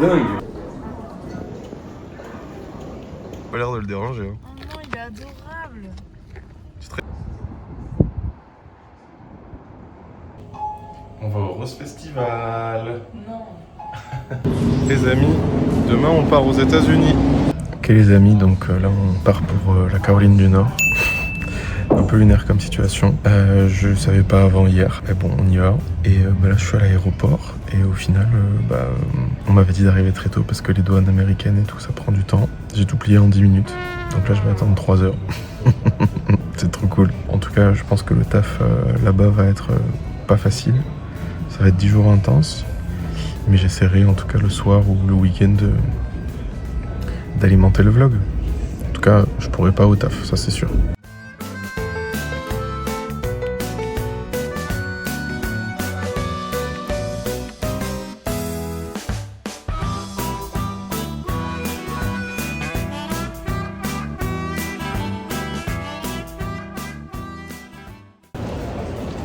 dingue. Pas l'air de le déranger. Hein. Oh non, il est adorable. On va au Rose Festival. Non. Les amis, demain on part aux États-Unis. Ok les amis, donc là on part pour la Caroline du Nord. Un peu lunaire comme situation. Je savais pas avant hier, mais bon on y va. Et là je suis à l'aéroport et au final on m'avait dit d'arriver très tôt parce que les douanes américaines et tout ça prend du temps. J'ai tout plié en 10 minutes, donc là je vais attendre 3 heures. C'est trop cool. En tout cas je pense que le taf là-bas va être pas facile. Ça va être 10 jours intenses. Mais j'essaierai en tout cas le soir ou le week-end d'alimenter le vlog. En tout cas, je pourrai pas au taf, ça c'est sûr.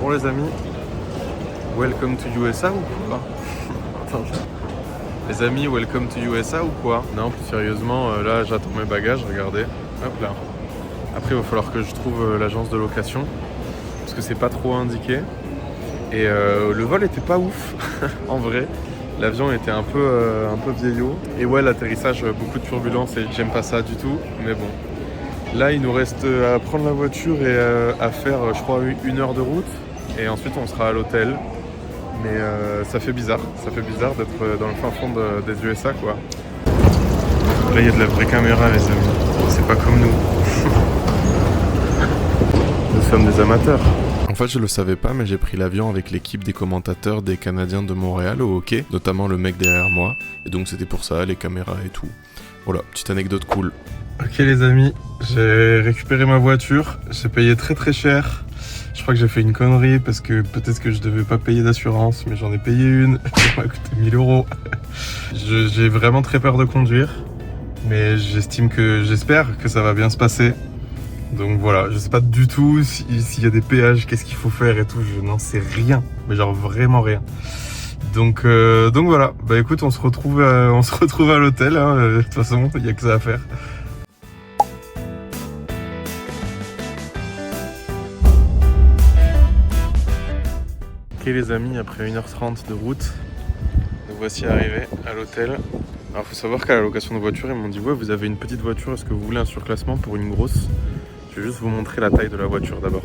Bon les amis, welcome to USA ou quoi? Les amis, welcome to USA ou quoi? Non, plus sérieusement, là j'attends mes bagages, regardez. Hop là. Après il va falloir que je trouve l'agence de location parce que c'est pas trop indiqué. Et le vol était pas ouf en vrai. L'avion était un peu vieillot. Et ouais, l'atterrissage, beaucoup de turbulences et j'aime pas ça du tout. Mais bon. Là il nous reste à prendre la voiture et à faire je crois 1 heure de route. Et ensuite on sera à l'hôtel. Mais ça fait bizarre d'être dans le fin fond des USA quoi. Là il y a de la vraie caméra les amis, c'est pas comme nous. Nous sommes des amateurs. En fait je le savais pas mais j'ai pris l'avion avec l'équipe des commentateurs des Canadiens de Montréal au hockey, notamment le mec derrière moi. Et donc c'était pour ça, les caméras et tout. Voilà, petite anecdote cool. Ok les amis, j'ai récupéré ma voiture, j'ai payé très très cher. Je crois que j'ai fait une connerie parce que peut-être que je devais pas payer d'assurance, mais j'en ai payé une. Ça m'a coûté 1000 €. J'ai vraiment très peur de conduire, mais j'espère que ça va bien se passer. Donc voilà, je sais pas du tout s'il y a des péages, qu'est-ce qu'il faut faire et tout, je n'en sais rien, mais genre vraiment rien. Donc voilà, bah écoute, on se retrouve à l'hôtel, hein. De toute façon, il y a que ça à faire. Ok les amis, après 1h30 de route, nous voici arrivés à l'hôtel. Alors faut savoir qu'à la location de voiture, ils m'ont dit ouais vous avez une petite voiture, est-ce que vous voulez un surclassement pour une grosse? Je vais juste vous montrer la taille de la voiture d'abord.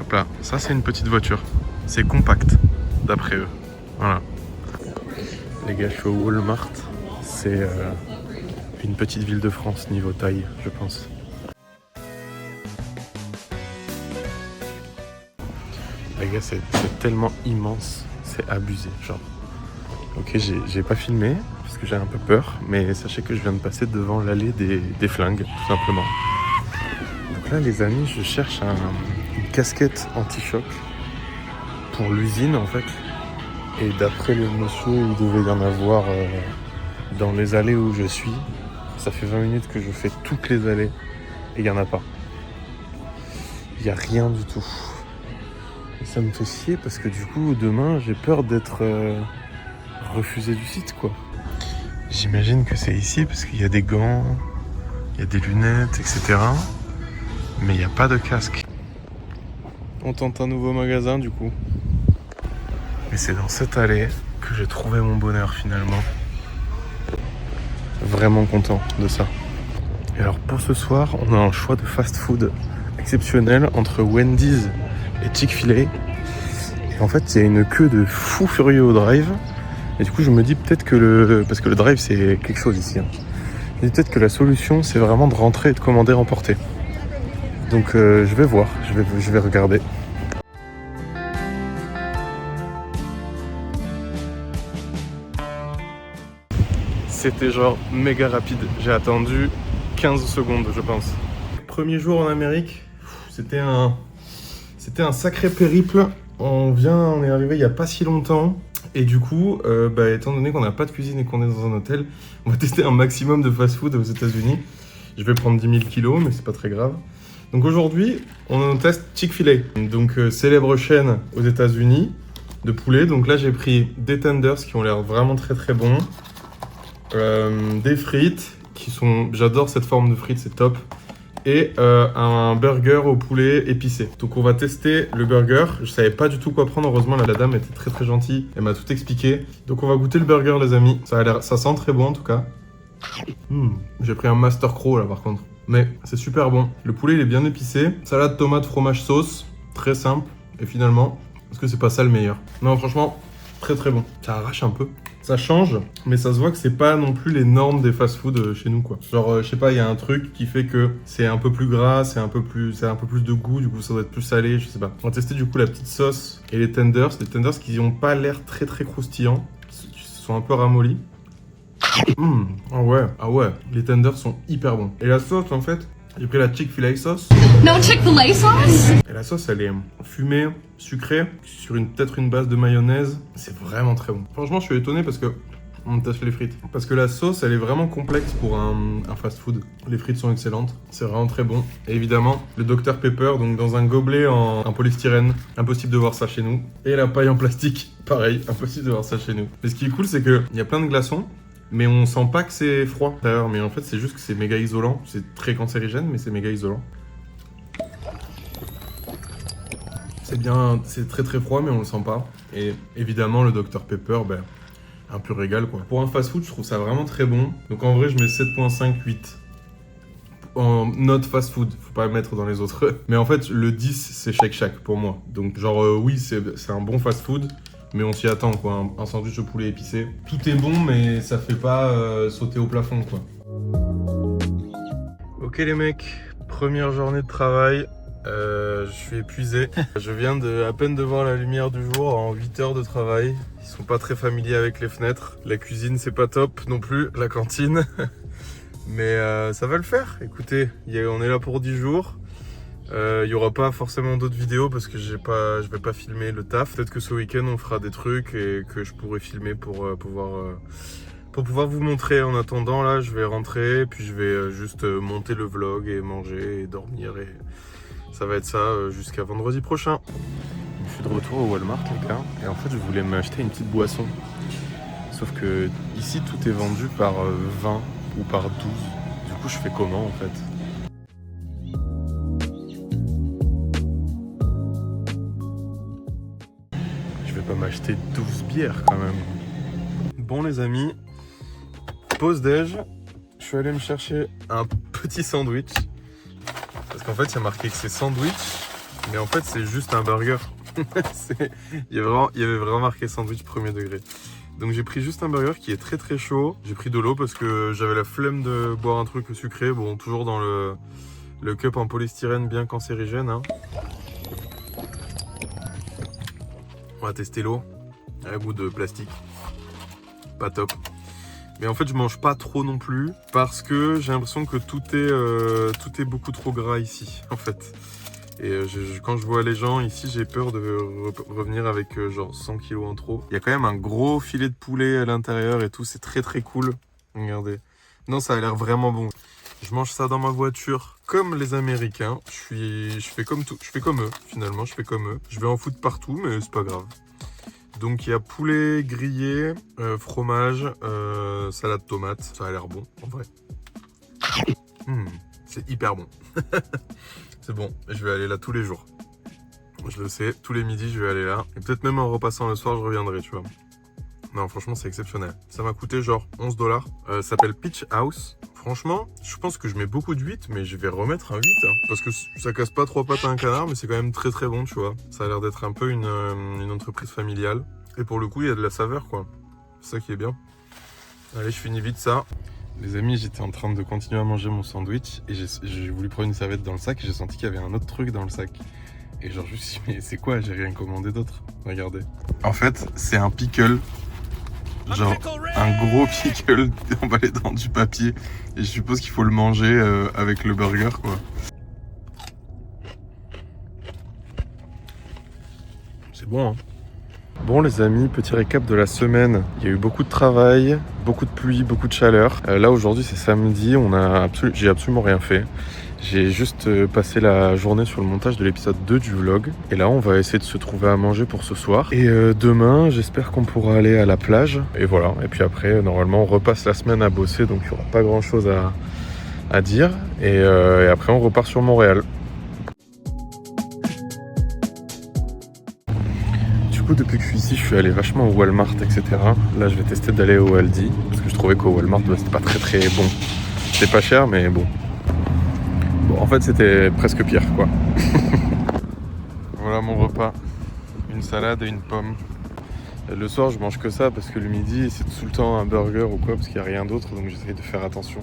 Hop là, ça c'est une petite voiture, c'est compact d'après eux. Voilà. Les gars, je suis au Walmart, c'est une petite ville de France niveau taille je pense. Les gars, c'est tellement immense, c'est abusé, genre. Ok, j'ai pas filmé, parce que j'ai un peu peur, mais sachez que je viens de passer devant l'allée des flingues, tout simplement. Donc là, les amis, je cherche une casquette anti-choc pour l'usine, en fait. Et d'après le monsieur, il devait y en avoir dans les allées où je suis. Ça fait 20 minutes que je fais toutes les allées, et il n'y en a pas. Il n'y a rien du tout. Et ça me fait chier parce que du coup demain j'ai peur d'être refusé du site quoi. J'imagine que c'est ici parce qu'il y a des gants, il y a des lunettes, etc. Mais il n'y a pas de casque. On tente un nouveau magasin du coup. Et c'est dans cette allée que j'ai trouvé mon bonheur finalement. Vraiment content de ça. Et alors pour ce soir, on a un choix de fast-food exceptionnel entre Wendy's et Chick-fil-A. Et en fait, il y a une queue de fou furieux au drive. Et du coup, je me dis peut-être que parce que le drive, c'est quelque chose ici. Hein. Je me dis peut-être que la solution, c'est vraiment de rentrer et de commander emporter. Donc, je vais voir. Je vais regarder. C'était genre méga rapide. J'ai attendu 15 secondes, je pense. Premier jour en Amérique, c'était un sacré périple. On est arrivé il n'y a pas si longtemps. Et du coup, étant donné qu'on n'a pas de cuisine et qu'on est dans un hôtel, on va tester un maximum de fast-food aux États-Unis. Je vais prendre 10 000 kilos, mais c'est pas très grave. Donc aujourd'hui, on teste Chick-fil-A. Donc célèbre chaîne aux États-Unis de poulet. Donc là, j'ai pris des tenders qui ont l'air vraiment très très bons. des frites qui sont... J'adore cette forme de frites, c'est top. Et un burger au poulet épicé. Donc on va tester le burger. Je savais pas du tout quoi prendre. Heureusement la dame était très très gentille. Elle m'a tout expliqué. Donc on va goûter le burger les amis. Ça sent très bon en tout cas. J'ai pris un Master Crow là par contre. Mais c'est super bon. Le poulet il est bien épicé. Salade, tomate, fromage, sauce. Très simple. Et finalement, est-ce que c'est pas ça le meilleur? Non franchement, très très bon. Ça arrache un peu. Ça change, mais ça se voit que c'est pas non plus les normes des fast-food chez nous, quoi. Genre, je sais pas, il y a un truc qui fait que c'est un peu plus gras, c'est un peu plus de goût, du coup ça doit être plus salé, je sais pas. On va tester du coup la petite sauce et les tenders qui ont pas l'air très très croustillants, qui sont un peu ramollis. Ah ouais, les tenders sont hyper bons. Et la sauce en fait, j'ai pris la Chick-fil-A sauce. No Chick-fil-A sauce? Et la sauce, elle est fumée, sucrée, sur peut-être une base de mayonnaise. C'est vraiment très bon. Franchement, je suis étonné parce que on tâche les frites. Parce que la sauce, elle est vraiment complexe pour un fast-food. Les frites sont excellentes. C'est vraiment très bon. Et évidemment, le Dr Pepper, donc dans un gobelet en styrène. Impossible de voir ça chez nous. Et la paille en plastique, pareil, impossible de voir ça chez nous. Mais ce qui est cool, c'est qu'il y a plein de glaçons. Mais on sent pas que c'est froid d'ailleurs, mais en fait c'est juste que c'est méga isolant. C'est très cancérigène, mais c'est méga isolant. C'est bien, c'est très très froid, mais on le sent pas. Et évidemment le Dr Pepper, ben, un pur régal quoi. Pour un fast food, je trouve ça vraiment très bon. Donc en vrai, je mets 7.5, 8. En note fast food, faut pas le mettre dans les autres. Mais en fait, le 10, c'est Shake Shack pour moi. Donc genre oui, c'est un bon fast food. Mais on s'y attend quoi, un sandwich au poulet épicé. Tout est bon mais ça fait pas sauter au plafond quoi. Ok les mecs, première journée de travail, je suis épuisé. Je viens à peine de voir la lumière du jour en 8 heures de travail. Ils sont pas très familiers avec les fenêtres. La cuisine c'est pas top non plus, la cantine. Mais ça va le faire, écoutez, on est là pour 10 jours. Il y aura pas forcément d'autres vidéos parce que je vais pas filmer le taf. Peut-être que ce week-end on fera des trucs et que je pourrai filmer pour pouvoir vous montrer. En attendant là, je vais rentrer puis je vais juste monter le vlog et manger et dormir et ça va être ça jusqu'à vendredi prochain. Je suis de retour au Walmart les gars et en fait je voulais m'acheter une petite boisson. Sauf que ici tout est vendu par 20 ou par 12. Du coup je fais comment en fait? Pas m'acheter 12 bières quand même. Bon les amis, pause déj, je suis allé me chercher un petit sandwich. Parce qu'en fait il y a marqué que c'est sandwich, mais en fait c'est juste un burger. Il y avait vraiment marqué sandwich premier degré. Donc j'ai pris juste un burger qui est très très chaud. J'ai pris de l'eau parce que j'avais la flemme de boire un truc sucré. Bon, toujours dans le cup en polystyrène bien cancérigène hein. On va tester l'eau, à goût de plastique, pas top. Mais en fait je mange pas trop non plus parce que j'ai l'impression que tout est beaucoup trop gras ici en fait. Et quand je vois les gens ici, j'ai peur de revenir avec genre 100 kilos en trop. Il y a quand même un gros filet de poulet à l'intérieur et tout, c'est très très cool. Regardez. Non, ça a l'air vraiment bon. Je mange ça dans ma voiture comme les Américains. Je fais comme eux finalement, je fais comme eux. Je vais en foutre partout mais c'est pas grave. Donc il y a poulet grillé, fromage, salade tomate. Ça a l'air bon en vrai. C'est hyper bon. C'est bon, je vais aller là tous les jours. Je le sais, tous les midis je vais aller là. Et peut-être même en repassant le soir je reviendrai tu vois. Non franchement c'est exceptionnel. Ça m'a coûté genre 11 $. Ça s'appelle Peach House. Franchement, je pense que je mets beaucoup de 8, mais je vais remettre un 8. Hein, parce que ça casse pas 3 pattes à un canard, mais c'est quand même très très bon, tu vois. Ça a l'air d'être un peu une entreprise familiale. Et pour le coup, il y a de la saveur, quoi. C'est ça qui est bien. Allez, je finis vite ça. Les amis, j'étais en train de continuer à manger mon sandwich et j'ai voulu prendre une serviette dans le sac et j'ai senti qu'il y avait un autre truc dans le sac. Et genre, je me suis dit, mais c'est quoi? J'ai rien commandé d'autre. Regardez. En fait, c'est un pickle. Genre un gros pickle emballé dans du papier. Et je suppose qu'il faut le manger avec le burger quoi. C'est bon hein. Bon les amis, petit récap de la semaine. Il y a eu beaucoup de travail, beaucoup de pluie, beaucoup de chaleur. Là aujourd'hui c'est samedi, j'ai absolument rien fait. J'ai juste passé la journée sur le montage de l'épisode 2 du vlog. Et là, on va essayer de se trouver à manger pour ce soir. Et demain, j'espère qu'on pourra aller à la plage. Et voilà. Et puis après, normalement, on repasse la semaine à bosser. Donc, il n'y aura pas grand-chose à dire. Et après, on repart sur Montréal. Du coup, depuis que je suis ici, je suis allé vachement au Walmart, etc. Là, je vais tester d'aller au Aldi. Parce que je trouvais qu'au Walmart, c'était pas très très bon. C'est pas cher, mais bon. Bon, en fait, c'était presque pire, quoi. Voilà mon repas. Une salade et une pomme. Et le soir, je mange que ça parce que le midi, c'est tout le temps un burger ou quoi, parce qu'il n'y a rien d'autre, donc j'essaye de faire attention.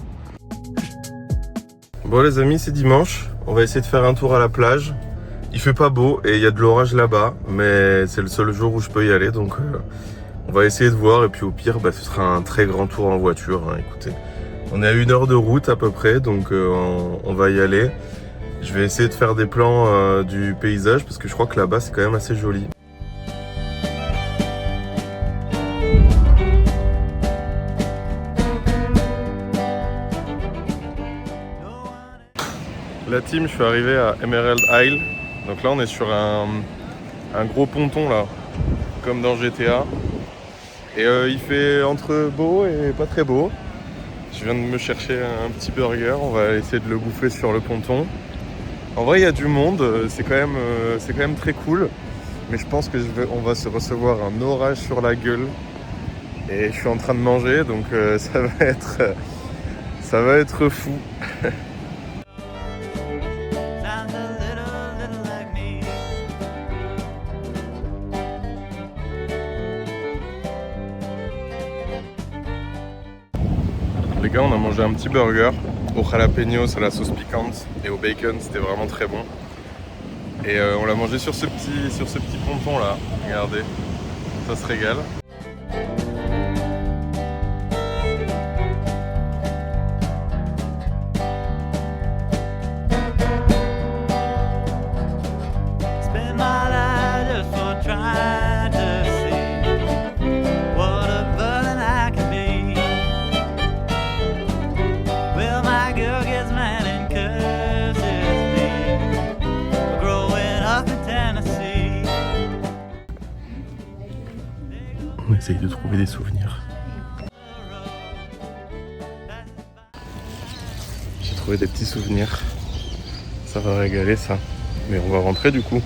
Bon les amis, c'est dimanche. On va essayer de faire un tour à la plage. Il fait pas beau et il y a de l'orage là-bas, mais c'est le seul jour où je peux y aller, donc on va essayer de voir. Et puis au pire, ce sera un très grand tour en voiture, hein, écoutez. On est à 1 heure de route à peu près, donc on va y aller. Je vais essayer de faire des plans du paysage parce que je crois que là-bas c'est quand même assez joli. La team, je suis arrivé à Emerald Isle. Donc là on est sur un gros ponton là, comme dans GTA. Et il fait entre beau et pas très beau. Je viens de me chercher un petit burger, on va essayer de le bouffer sur le ponton. En vrai, il y a du monde, c'est quand même très cool. Mais je pense que on va se recevoir un orage sur la gueule. Et je suis en train de manger, donc ça va être fou. Les gars, on a mangé un petit burger au jalapenos, à la sauce piquante et au bacon, c'était vraiment très bon. Et on l'a mangé sur ce petit ponton là, regardez, ça se régale. On essaye de trouver des souvenirs. J'ai trouvé des petits souvenirs. Ça va régaler ça. Mais on va rentrer du coup.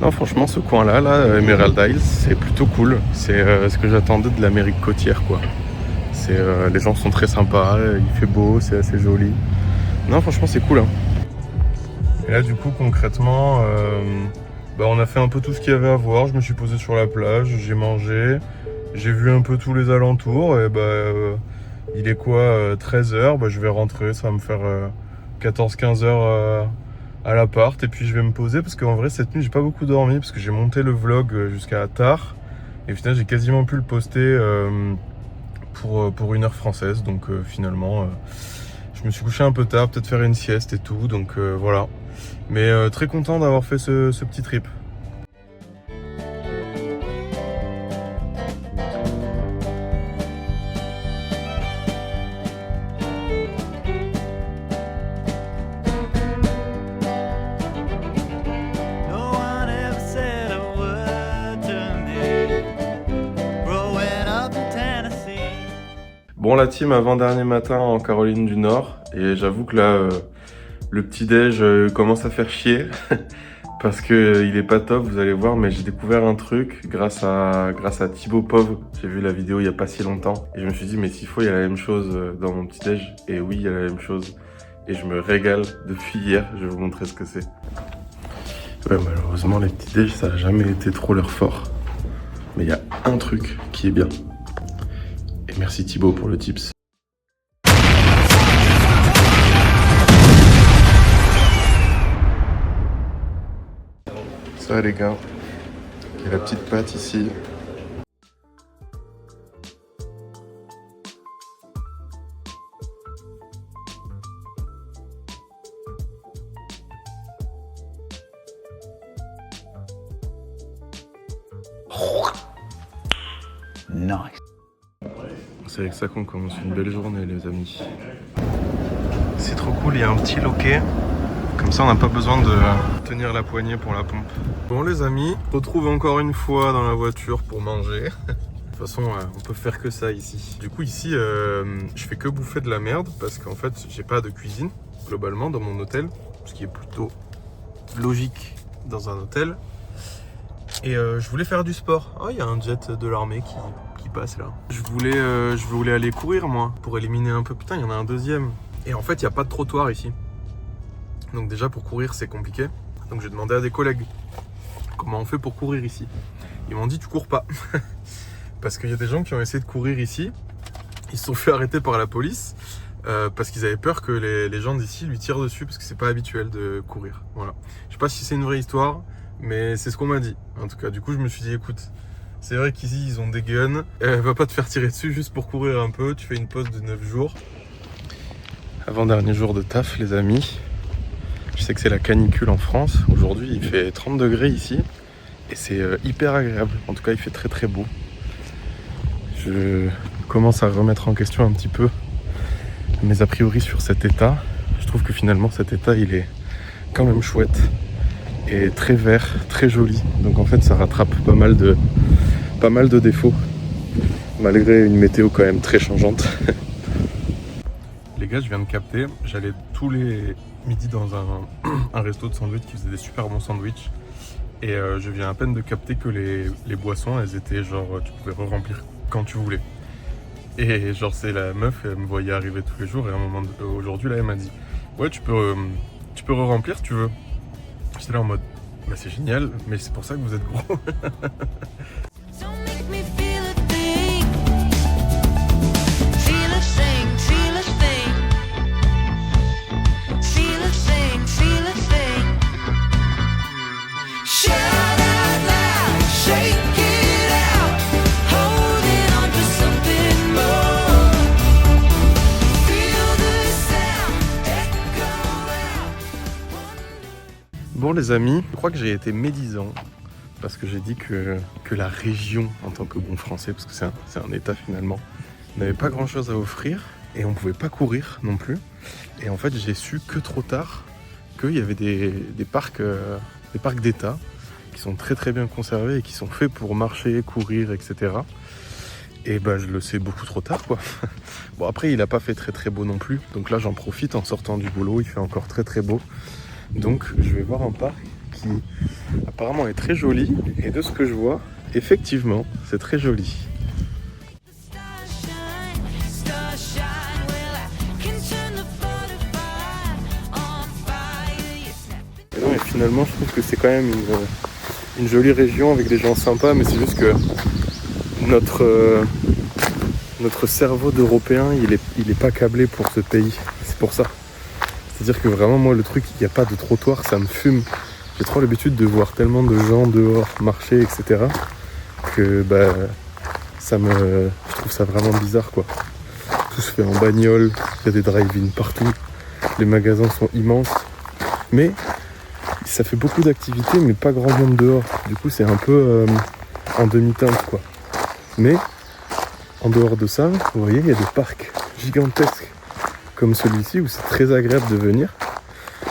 Non franchement ce coin là, Emerald Isle, c'est plutôt cool. C'est ce que j'attendais de l'Amérique côtière quoi. Les gens sont très sympas, il fait beau, c'est assez joli. Non franchement c'est cool hein. Et là du coup concrètement, on a fait un peu tout ce qu'il y avait à voir. Je me suis posé sur la plage, j'ai mangé, j'ai vu un peu tous les alentours. Et il est quoi 13h, je vais rentrer, ça va me faire 14-15 heures à l'appart. Et puis je vais me poser parce qu'en vrai cette nuit j'ai pas beaucoup dormi parce que j'ai monté le vlog jusqu'à tard. Et finalement j'ai quasiment pu le poster pour 1 heure française. Donc finalement je me suis couché un peu tard, peut-être faire une sieste et tout. Donc voilà. Mais très content d'avoir fait ce petit trip. Bon la team, avant-dernier matin en Caroline du Nord. Et j'avoue que là, le petit-déj commence à faire chier. Parce que il est pas top, vous allez voir, mais j'ai découvert un truc grâce à Thibaut Pov. J'ai vu la vidéo il y a pas si longtemps. Et je me suis dit, mais s'il faut, il y a la même chose dans mon petit-déj. Et oui, il y a la même chose. Et je me régale depuis hier, je vais vous montrer ce que c'est. Ouais, malheureusement, les petits-déj, ça a jamais été trop leur fort. Mais il y a un truc qui est bien. Et merci Thibaut pour le tips. Ça les gars, il y a la petite pâte ici. Nice. c'est avec ça qu'on commence une belle journée, les amis. C'est trop cool, il y a un petit loquet. Comme ça, on n'a pas besoin de tenir la poignée pour la pompe. Bon, les amis, on se retrouve encore une fois dans la voiture pour manger. De toute façon, on peut faire que ça ici. Du coup, ici, je fais que bouffer de la merde parce qu'en fait, j'ai pas de cuisine globalement dans mon hôtel, ce qui est plutôt logique dans un hôtel. Et je voulais faire du sport. Oh, il y a un jet de l'armée qui passe là. Je voulais aller courir moi pour éliminer un peu. Putain, il y en a un deuxième. Et en fait, il n'y a pas de trottoir ici. Donc déjà pour courir c'est compliqué. Donc j'ai demandé à des collègues comment on fait pour courir ici. Ils m'ont dit tu cours pas. Parce qu'il y a des gens qui ont essayé de courir ici. Ils se sont fait arrêter par la police parce qu'ils avaient peur que les gens d'ici lui tirent dessus parce que c'est pas habituel de courir. Voilà. Je sais pas si c'est une vraie histoire, mais c'est ce qu'on m'a dit. En tout cas, du coup je me suis dit écoute, c'est vrai qu'ici ils ont des guns. Va pas te faire tirer dessus juste pour courir un peu. Tu fais une pause de 9 jours. Avant-dernier jour de taf les amis. Je sais que c'est la canicule en France. Aujourd'hui, il fait 30 degrés ici. Et c'est hyper agréable. En tout cas, il fait très très beau. Je commence à remettre en question un petit peu mes a priori sur cet état. Je trouve que finalement, cet état, il est quand même chouette. Et très vert, très joli. Donc en fait, ça rattrape pas mal de défauts. Malgré une météo quand même très changeante. Les gars, je viens de capter. J'allais tous les midi dans un resto de sandwich qui faisait des super bons sandwichs. Et je viens à peine de capter que les boissons, elles étaient genre, tu pouvais re-remplir quand tu voulais. Et genre, c'est la meuf, elle me voyait arriver tous les jours. Et à un moment, aujourd'hui, là, elle m'a dit ouais, tu peux re-remplir si tu veux. J'étais là en mode, bah c'est génial, mais c'est pour ça que vous êtes gros. Bon les amis, je crois que j'ai été médisant parce que j'ai dit que la région en tant que bon français, parce que c'est un état finalement, n'avait pas grand chose à offrir et on pouvait pas courir non plus. Et en fait j'ai su que trop tard qu'il y avait des parcs d'état qui sont très très bien conservés et qui sont faits pour marcher, courir, etc. Et bah je le sais beaucoup trop tard quoi. Bon après il a pas fait très très beau non plus, donc là j'en profite en sortant du boulot, il fait encore très très beau. Donc je vais voir un parc qui apparemment est très joli et de ce que je vois, effectivement c'est très joli. Et non, et finalement je trouve que c'est quand même une jolie région avec des gens sympas, mais c'est juste que notre cerveau d'Européen il est pas câblé pour ce pays, c'est pour ça. C'est-à-dire que vraiment moi le truc, il n'y a pas de trottoir, ça me fume. J'ai trop l'habitude de voir tellement de gens dehors marcher, etc. que bah je trouve ça vraiment bizarre quoi. Tout se fait en bagnole, il y a des drive-in partout, les magasins sont immenses, mais ça fait beaucoup d'activités mais pas grand monde dehors. Du coup c'est un peu en demi-teinte quoi. Mais en dehors de ça, vous voyez, il y a des parcs gigantesques comme celui-ci où c'est très agréable de venir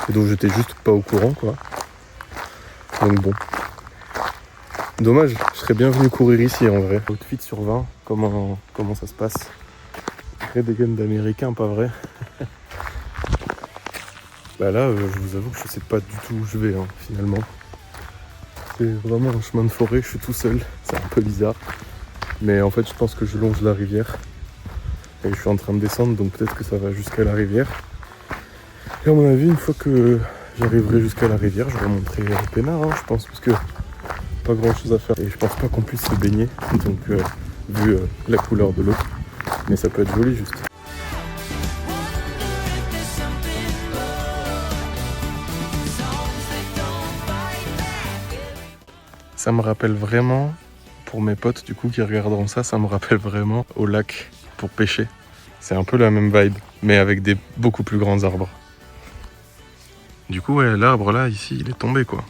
et dont j'étais juste pas au courant quoi. Donc bon, dommage, je serais bien venu courir ici en vrai. Outfit sur 20, comment ça se passe? Très des guns d'américains, pas vrai? Bah là, je vous avoue que je sais pas du tout où je vais finalement. C'est vraiment un chemin de forêt, je suis tout seul, c'est un peu bizarre. Mais en fait je pense que je longe la rivière. Et je suis en train de descendre, donc peut-être que ça va jusqu'à la rivière. Et à mon avis, une fois que j'arriverai jusqu'à la rivière, je remonterai peinard, je pense, parce que pas grand chose à faire. Et je pense pas qu'on puisse se baigner, donc vu la couleur de l'eau. Mais ça peut être joli juste. Ça me rappelle vraiment, pour mes potes du coup qui regarderont ça, ça me rappelle vraiment au lac pour pêcher. C'est un peu la même vibe, mais avec des beaucoup plus grands arbres. Du coup, ouais, l'arbre là, ici, il est tombé quoi.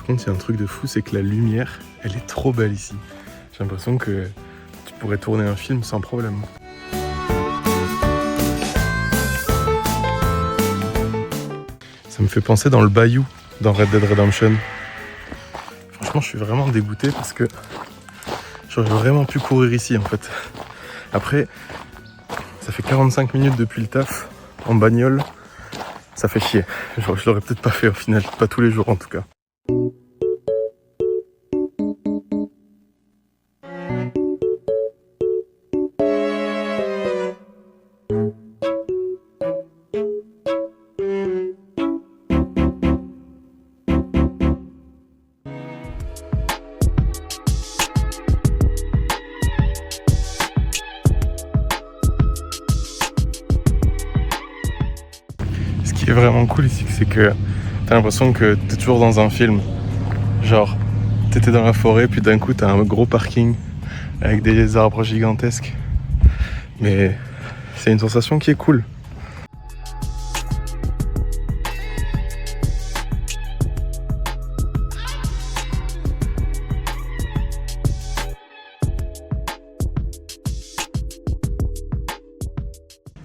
contre, il y a un truc de fou, c'est que la lumière, elle est trop belle ici. J'ai l'impression que tu pourrais tourner un film sans problème. Ça me fait penser dans le bayou, dans Red Dead Redemption. Franchement, je suis vraiment dégoûté parce que j'aurais vraiment pu courir ici en fait. Après, ça fait 45 minutes depuis le taf, en bagnole, ça fait chier. Je l'aurais peut-être pas fait au final, pas tous les jours en tout cas. Ce qui est vraiment cool ici, c'est que t'as l'impression que t'es toujours dans un film. Genre, t'étais dans la forêt, puis d'un coup t'as un gros parking avec des arbres gigantesques. Mais c'est une sensation qui est cool.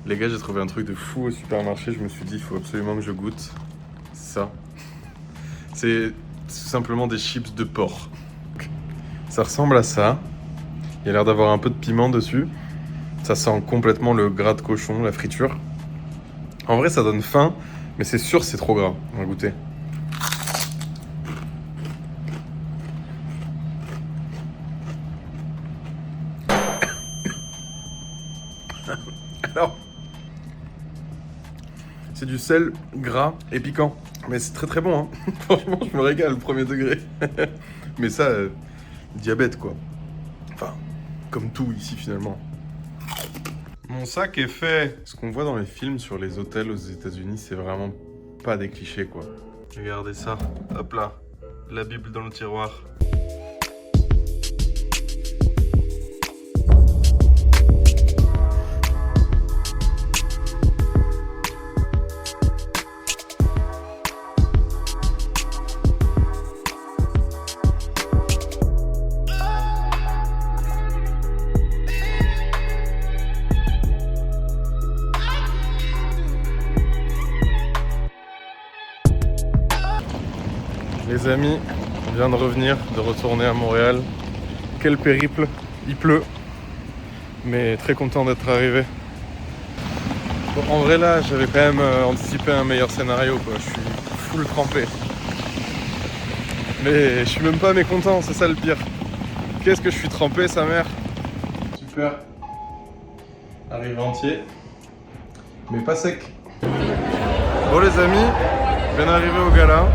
Les gars, j'ai trouvé un truc de fou au supermarché. Je me suis dit, il faut absolument que je goûte ça. C'est tout simplement des chips de porc. Ça ressemble à ça. Il y a l'air d'avoir un peu de piment dessus. Ça sent complètement le gras de cochon, la friture. En vrai, ça donne faim, mais c'est sûr c'est trop gras. On va goûter. Alors, c'est du sel gras et piquant. Mais c'est très très bon, hein. Franchement, je me régale, premier degré. Mais ça, diabète quoi. Enfin, comme tout ici finalement. Mon sac est fait. Ce qu'on voit dans les films sur les hôtels aux États-Unis, c'est vraiment pas des clichés quoi. Regardez ça, hop là, la Bible dans le tiroir. Les amis, on vient de revenir, de retourner à Montréal. Quel périple, il pleut, mais très content d'être arrivé. Bon, en vrai là, j'avais quand même anticipé un meilleur scénario quoi. Je suis full trempé. Mais je suis même pas mécontent, c'est ça le pire. Qu'est-ce que je suis trempé, sa mère. Super. Arrivé entier, mais pas sec. Bon les amis, je viens d'arriver au gala.